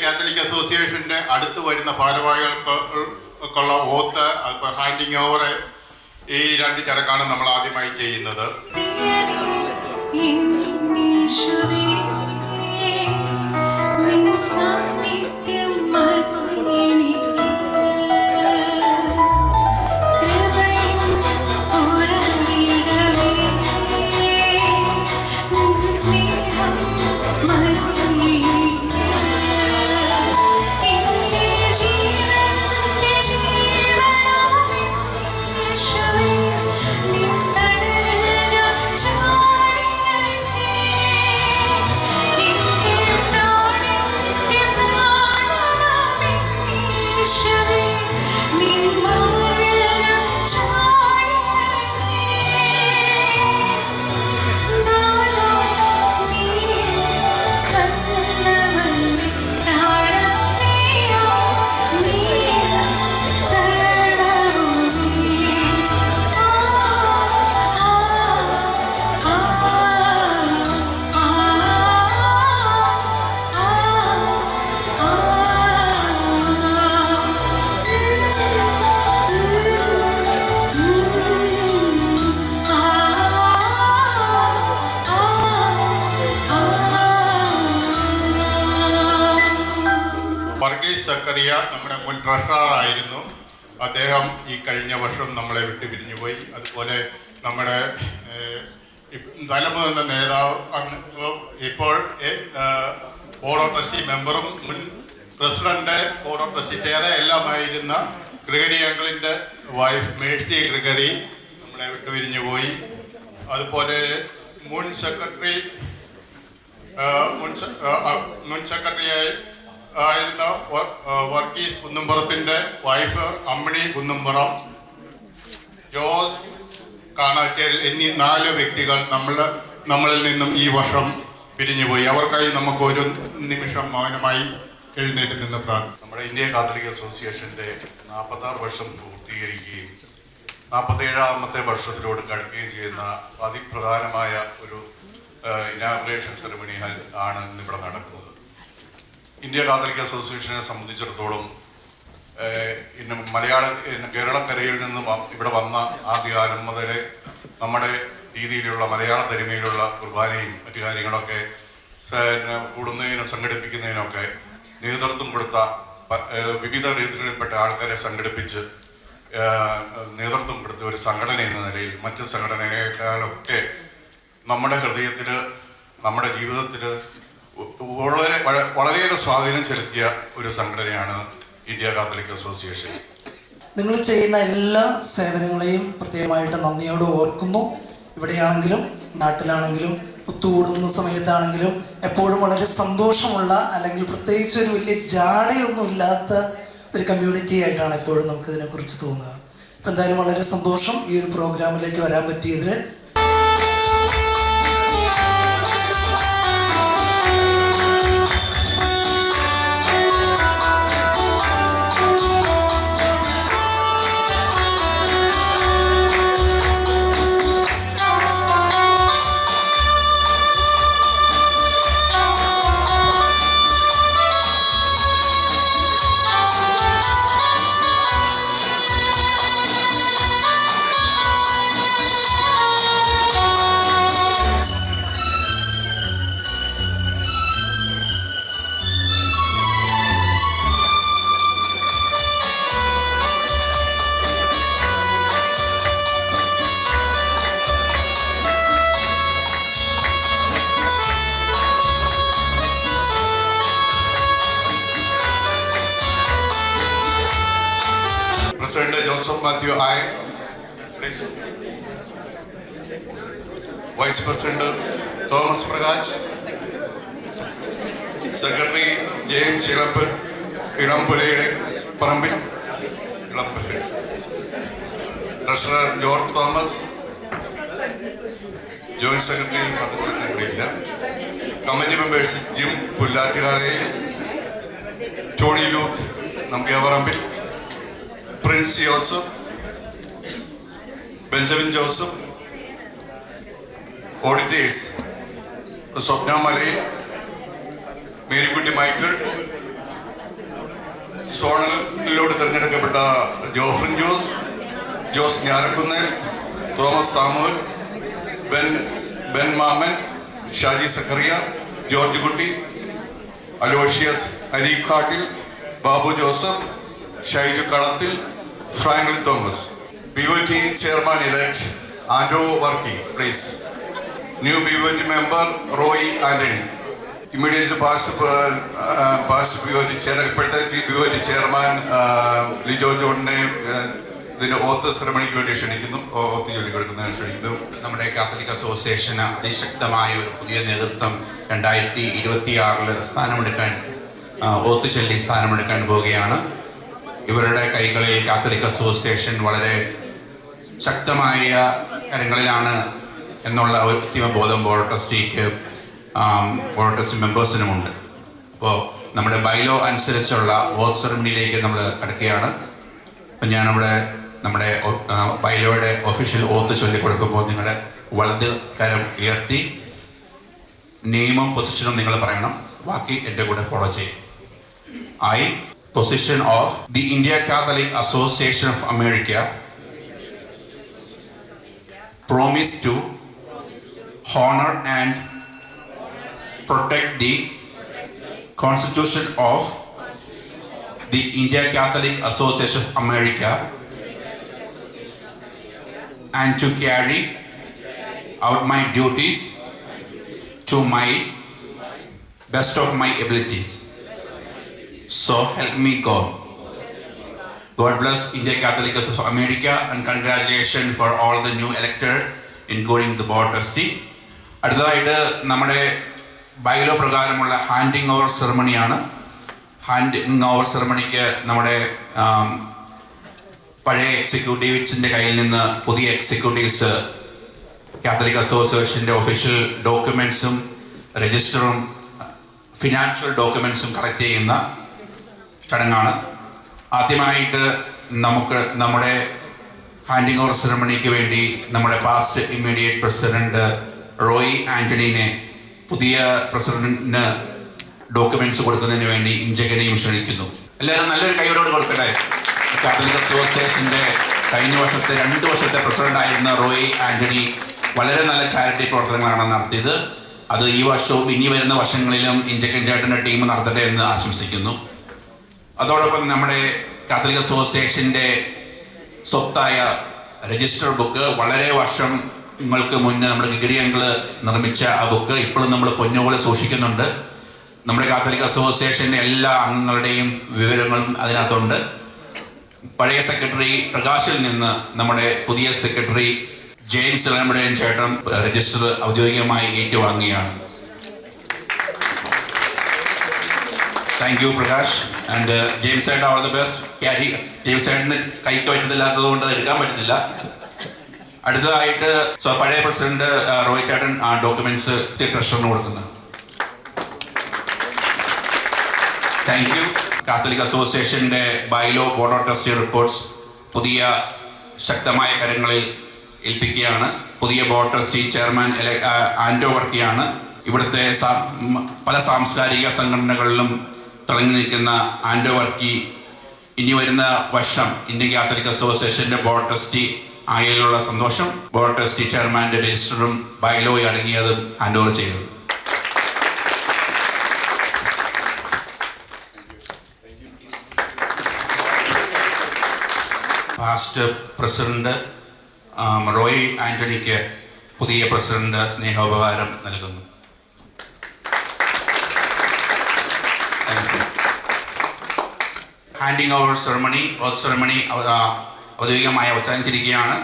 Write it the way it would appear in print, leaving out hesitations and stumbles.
Catholic അസോസിയേഷൻ്റെ അടുത്ത് വരുന്ന ഭാരവാഹികൾക്കുള്ള ഓത്ത് ഹാൻഡിങ് ഓവർ ഈ 2 ചടങ്ങാണ് നമ്മൾ ആദ്യമായി ചെയ്യുന്നത്. വർഗീസ് സക്കറിയ നമ്മുടെ മുൻ ട്രഷററായിരുന്നു. അദ്ദേഹം ഈ കഴിഞ്ഞ വർഷം നമ്മളെ വിട്ടു പിരിഞ്ഞുപോയി. അതുപോലെ നമ്മുടെ തലമുതിർന്ന നേതാവ്, ഇപ്പോൾ ബോർഡ് ഓഫ് ട്രസ്റ്റി മെമ്പറും മുൻ president, board of trustee chair എല്ലാമായിരുന്ന ഗ്രിഗറി അങ്കിളിൻ്റെ വൈഫ് മേഴ്സി ഗ്രിഗറി നമ്മളെ വിട്ടു പിരിഞ്ഞുപോയി. അതുപോലെ മുൻ സെക്രട്ടറിയായി ആയിരുന്ന വർഗീസ് കുന്നുംപുറത്തിൻ്റെ വൈഫ് അമ്മിണി കുന്നുംപുറം, ജോസ് കാണാച്ചേൽ എന്നീ 4 വ്യക്തികൾ നമ്മളിൽ നിന്നും ഈ വർഷം പിരിഞ്ഞുപോയി. അവർക്കായി നമുക്ക് ഒരു നിമിഷം മൗനമായി എഴുന്നേറ്റ് നിന്ന് പ്രാർത്ഥിക്കാം. നമ്മുടെ ഇന്ത്യ കാത്തലിക് അസോസിയേഷൻ്റെ 46 വർഷം പൂർത്തീകരിക്കുകയും 47ാമത്തെ വർഷത്തിലോട് കടക്കുകയും ചെയ്യുന്ന അതിപ്രധാനമായ ഒരു ഇനാഗുറേഷൻ സെറമണി ആണ് ഇന്നിവിടെ നടക്കുന്നത്. ഇന്ത്യ കാത്തലിക് അസോസിയേഷനെ സംബന്ധിച്ചിടത്തോളം കേരളക്കരയിൽ നിന്നും ഇവിടെ വന്ന ആദ്യകാലം മുതലേ നമ്മുടെ രീതിയിലുള്ള മലയാള തനിമയിലുള്ള കുർബാനയും മറ്റു കാര്യങ്ങളൊക്കെ കൂടുന്നതിനും സംഘടിപ്പിക്കുന്നതിനൊക്കെ നേതൃത്വം കൊടുത്ത വിവിധ രീതികളിൽപ്പെട്ട ആൾക്കാരെ സംഘടിപ്പിച്ച് നേതൃത്വം കൊടുത്ത ഒരു സംഘടന എന്ന നിലയിൽ മറ്റ് സംഘടനകളെക്കാളൊക്കെ നമ്മുടെ ഹൃദയത്തിൽ, നമ്മുടെ ജീവിതത്തിൽ വളരെയേറെ സ്വാധീനം ചെലുത്തിയ ഒരു സംഘടനയാണ് ഇന്ത്യ കാത്തലിക് അസോസിയേഷൻ. നിങ്ങൾ ചെയ്യുന്ന എല്ലാ സേവനങ്ങളെയും പ്രത്യേകമായിട്ട് നന്ദിയോട് ഓർക്കുന്നു. ഇവിടെയാണെങ്കിലും നാട്ടിലാണെങ്കിലും ഒത്തുകൂടുന്ന സമയത്താണെങ്കിലും എപ്പോഴും വളരെ സന്തോഷമുള്ള, അല്ലെങ്കിൽ പ്രത്യേകിച്ച് ഒരു വലിയ ജാടയൊന്നും ഇല്ലാത്ത ഒരു കമ്മ്യൂണിറ്റി ആയിട്ടാണ് എപ്പോഴും നമുക്കിതിനെക്കുറിച്ച് തോന്നുക. അപ്പം എന്തായാലും വളരെ സന്തോഷം ഈ ഒരു പ്രോഗ്രാമിലേക്ക് വരാൻ പറ്റിയതിൽ. President Joseph Matthew I, please. Vice President Thomas Prakash, Secretary James Ilampulede Parambil, Treasurer George Thomas, Joint Secretary Mathajan, Committee Members Jim Pullatigare, Tony Luke, Namkia Parambil, Prince Joseph, Benjamin Joseph, auditors, Swapna Malay, Mary Goody Michael, സോണലിലൂടെ തിരഞ്ഞെടുക്കപ്പെട്ട ജോഫ്രിൻ Jose ഞാരക്കുന്നേൽ, Thomas Samuel, Ben മാമൻ, Shaji Zacharia, George കുട്ടി, Aloysius അരീഖാട്ടിൽ, Babu Joseph, Shaiju കളത്തിൽ, Franklin Thomas. BOT chairman elect Andrew Worky, please. New BOT member Roy Anthony. Immediately past BOT chair, ഇപ്പോഴത്തെ BOT chairman Lijo ജോണിനെ ഇതിന്റെ ഓത്ത് സെറമണിക്ക് വേണ്ടി ക്ഷണിക്കുന്നു. ഓത്ത് ജോലി കൊടുക്കുന്നതിന് ക്ഷണിക്കുന്നു. നമ്മുടെ കാത്തലിക് അസോസിയേഷന് അതിശക്തമായ ഒരു പുതിയ നേതൃത്വം 2026 സ്ഥാനമെടുക്കാൻ ഓത്ത് ചൊല്ലി സ്ഥാനമെടുക്കാൻ പോവുകയാണ്. ഇവരുടെ കൈകളിൽ കാത്തലിക് അസോസിയേഷൻ വളരെ ശക്തമായ കാര്യങ്ങളിലാണ് എന്നുള്ള ഒരു അന്തിമ ബോധം ബോർഡ് ട്രസ്റ്റിക്ക് ബോർഡ് ട്രസ്റ്റി മെമ്പേഴ്സിനുമുണ്ട്. അപ്പോൾ നമ്മുടെ ബൈലോ അനുസരിച്ചുള്ള ഓത്ത് സെറമണിയിലേക്ക് നമ്മൾ കടക്കുകയാണ്. അപ്പം ഞാനവിടെ നമ്മുടെ ബൈലോയുടെ ഒഫീഷ്യൽ ഓത്ത് ചൊല്ലിക്കൊടുക്കുമ്പോൾ നിങ്ങളുടെ വലത് കരം ഉയർത്തി നെയിമും പൊസിഷനും നിങ്ങൾ പറയണം. ബാക്കി എൻ്റെ കൂടെ ഫോളോ ചെയ്യും. I, position of the India Catholic Association of America, promise to honor and protect the Constitution of the India Catholic Association of America and to carry out my duties to my best of my abilities. So help me God. God bless India Catholic Association of America and congratulations for all the new elected, including the board trustee. അടുത്തതായിട്ട് നമ്മുടെ bylaw പ്രകാരമുള്ള handing over സെറമണിയാണ്. Handing over സെറമണിക്ക് നമ്മുടെ പഴയ എക്സിക്യൂട്ടീവ്സിൻ്റെ കയ്യിൽ നിന്ന് പുതിയ executives Catholic അസോസിയേഷൻ്റെ official ഡോക്യുമെൻറ്റ്സും രജിസ്റ്ററും financial ഡോക്യുമെൻറ്റ്സും collect ചെയ്യുന്ന ചടങ്ങാണ്. ആദ്യമായിട്ട് നമുക്ക് നമ്മുടെ ഹാൻഡിങ് ഓവർ സെറമണിക്ക് വേണ്ടി നമ്മുടെ പാസ്റ്റ് ഇമ്മീഡിയറ്റ് പ്രസിഡന്റ് റോയ് ആന്റണിനെ പുതിയ പ്രസിഡന്റിന് ഡോക്യുമെന്റ്സ് കൊടുക്കുന്നതിന് വേണ്ടി ഇഞ്ചകനെയും ക്ഷണിക്കുന്നു. എല്ലാവരും നല്ലൊരു കൈയോട് കൊടുക്കട്ടെ. കാത്തലിക് അസോസിയേഷൻ്റെ കഴിഞ്ഞ വർഷത്തെ 2 വർഷത്തെ പ്രസിഡന്റായിരുന്ന റോയ് ആന്റണി വളരെ നല്ല ചാരിറ്റി പ്രവർത്തനങ്ങളാണ് നടത്തിയത്. അത് ഈ വർഷവും ഇനി വരുന്ന വർഷങ്ങളിലും ഇഞ്ചക്കൻ ചേട്ടൻ്റെ ടീം നടത്തട്ടെ എന്ന് ആശംസിക്കുന്നു. അതോടൊപ്പം നമ്മുടെ കാത്തലിക് അസോസിയേഷൻ്റെ സ്വത്തായ രജിസ്റ്റർ ബുക്ക് വളരെ വർഷങ്ങൾക്ക് മുന്നേ നമ്മുടെ ഗിഗിരി അങ്കിൾ നിർമ്മിച്ച ആ ബുക്ക് ഇപ്പോഴും നമ്മൾ പൊന്നുപോലെ സൂക്ഷിക്കുന്നുണ്ട്. നമ്മുടെ കാത്തലിക് അസോസിയേഷൻ്റെ എല്ലാ അംഗങ്ങളുടെയും വിവരങ്ങളും അതിനകത്തുണ്ട്. പഴയ സെക്രട്ടറി പ്രകാശിൽ നിന്ന് നമ്മുടെ പുതിയ സെക്രട്ടറി ജെയിംസ് ഇളമ്പടൻ ചേട്ടൻ രജിസ്റ്റർ ഔദ്യോഗികമായി ഏറ്റുവാങ്ങുകയാണ്. Thank you Prakash and James ചേട്ടൻ ഓൾ ദി ബെസ്റ്റ്. ക്യാരി ജെയിംസ് ചേട്ടന് കൈക്ക് പറ്റുന്നില്ലാത്തത് കൊണ്ട് അത് എടുക്കാൻ പറ്റുന്നില്ല. അടുത്തതായിട്ട് പഴയ പ്രസിഡന്റ് റോയ് ചേട്ടൻ ആ ഡോക്യുമെന്റ്സ് ട്രഷറിന് കൊടുക്കുന്നത്. Thank you. കാത്തലിക് അസോസിയേഷൻ്റെ bylaw board of trustee reports പുതിയ ശക്തമായ കാര്യങ്ങളിൽ ഏൽപ്പിക്കുകയാണ്. പുതിയ ബോർഡ് ട്രസ്റ്റി ചെയർമാൻ ആൻഡോ വർക്കിയാണ്. ഇവിടുത്തെ പല സാംസ്കാരിക സംഘടനകളിലും തിളങ്ങി നിൽക്കുന്ന ആൻഡോ വർക്കി ഇനി വരുന്ന വർഷം ഇന്ത്യൻ കാത്തലിക് അസോസിയേഷൻ്റെ ബോർഡ് ട്രസ്റ്റി ആയതിലുള്ള സന്തോഷം ബോർഡ് ട്രസ്റ്റി ചെയർമാൻ്റെ രജിസ്റ്ററും ബൈലോയും അടങ്ങിയതും ഹാൻഡ് ഓവർ ചെയ്യുന്നു. പാസ്റ്റ് പ്രസിഡന്റ് റോയ് ആന്റണിക്ക് പുതിയ പ്രസിഡന്റ് സ്നേഹോപഹാരം നൽകുന്നു. ഹാൻഡിങ് ഓവർ സെറമണി ഔദ്യോഗികമായി അവസാനിച്ചിരിക്കുകയാണ്.